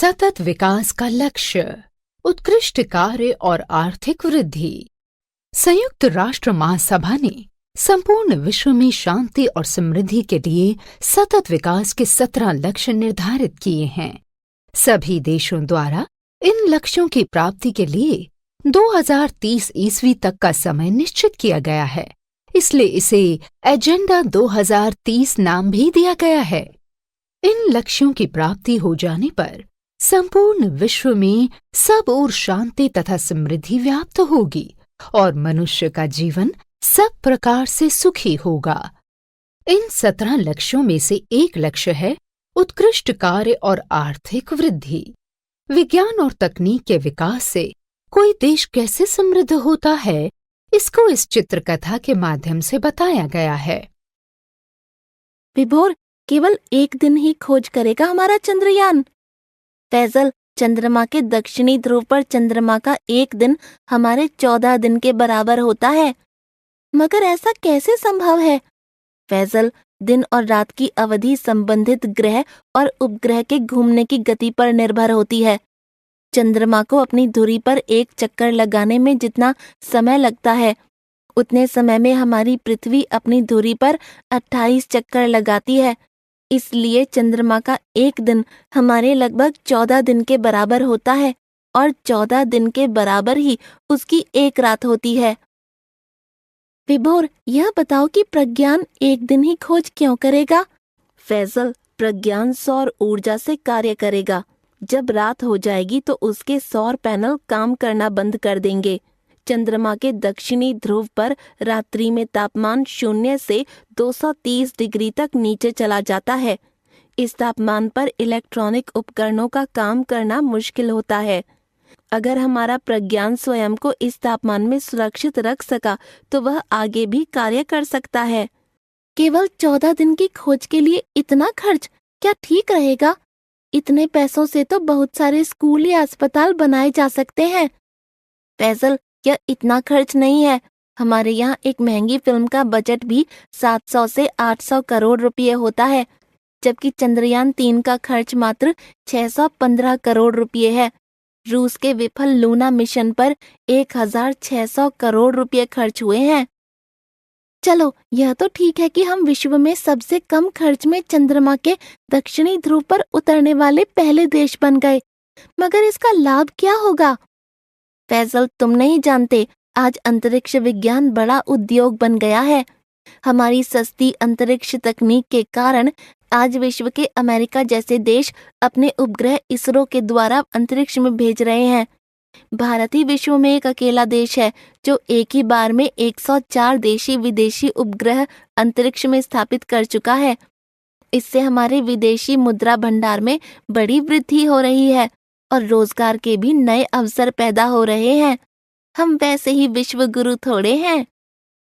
सतत विकास का लक्ष्य, उत्कृष्ट कार्य और आर्थिक वृद्धि। संयुक्त राष्ट्र महासभा ने संपूर्ण विश्व में शांति और समृद्धि के लिए सतत विकास के 17 लक्ष्य निर्धारित किए हैं। सभी देशों द्वारा इन लक्ष्यों की प्राप्ति के लिए 2030 ईस्वी तक का समय निश्चित किया गया है, इसलिए इसे एजेंडा 2030 नाम भी दिया गया है। इन लक्ष्यों की प्राप्ति हो जाने पर संपूर्ण विश्व में सब ओर शांति तथा समृद्धि व्याप्त होगी और मनुष्य का जीवन सब प्रकार से सुखी होगा। इन 17 लक्ष्यों में से एक लक्ष्य है उत्कृष्ट कार्य और आर्थिक वृद्धि। विज्ञान और तकनीक के विकास से कोई देश कैसे समृद्ध होता है, इसको इस चित्रकथा के माध्यम से बताया गया है। विभोर, केवल एक दिन ही खोज करेगा हमारा चंद्रयान। फैजल, चंद्रमा के दक्षिणी ध्रुव पर चंद्रमा का एक दिन हमारे 14 दिन के बराबर होता है। मगर ऐसा कैसे संभव है? फैजल, दिन और रात की अवधि संबंधित ग्रह और उपग्रह के घूमने की गति पर निर्भर होती है। चंद्रमा को अपनी धुरी पर एक चक्कर लगाने में जितना समय लगता है, उतने समय में हमारी पृथ्वी अपनी धुरी पर 28 चक्कर लगाती है। इसलिए चंद्रमा का एक दिन हमारे लगभग 14 दिन के बराबर होता है और 14 दिन के बराबर ही उसकी एक रात होती है। विभोर, यह बताओ कि प्रज्ञान एक दिन ही खोज क्यों करेगा? फैजल, प्रज्ञान सौर ऊर्जा से कार्य करेगा। जब रात हो जाएगी तो उसके सौर पैनल काम करना बंद कर देंगे। चंद्रमा के दक्षिणी ध्रुव पर रात्रि में तापमान 0 से 230 डिग्री तक नीचे चला जाता है। इस तापमान पर इलेक्ट्रॉनिक उपकरणों का काम करना मुश्किल होता है। अगर हमारा प्रज्ञान स्वयं को इस तापमान में सुरक्षित रख सका तो वह आगे भी कार्य कर सकता है। केवल 14 दिन की खोज के लिए इतना खर्च क्या ठीक रहेगा? इतने पैसों से तो बहुत सारे स्कूल या अस्पताल बनाए जा सकते हैं। फैजल, यह इतना खर्च नहीं है। हमारे यहाँ एक महंगी फिल्म का बजट भी 700 से 800 करोड़ रुपये होता है, जबकि चंद्रयान 3 का खर्च मात्र 615 करोड़ रुपये है। रूस के विफल लूना मिशन पर 1600 करोड़ रुपये खर्च हुए हैं। चलो, यह तो ठीक है कि हम विश्व में सबसे कम खर्च में चंद्रमा के दक्षिणी ध्रुव पर उतरने वाले पहले देश बन गए, मगर इसका लाभ क्या होगा? फैजल, तुम नहीं जानते, आज अंतरिक्ष विज्ञान बड़ा उद्योग बन गया है। हमारी सस्ती अंतरिक्ष तकनीक के कारण आज विश्व के अमेरिका जैसे देश अपने उपग्रह इसरो के द्वारा अंतरिक्ष में भेज रहे हैं। भारत ही विश्व में एक अकेला देश है जो एक ही बार में 104 देशी विदेशी उपग्रह अंतरिक्ष में स्थापित कर चुका है। इससे हमारे विदेशी मुद्रा भंडार में बड़ी वृद्धि हो रही है और रोजगार के भी नए अवसर पैदा हो रहे हैं। हम वैसे ही विश्व गुरु थोड़े हैं।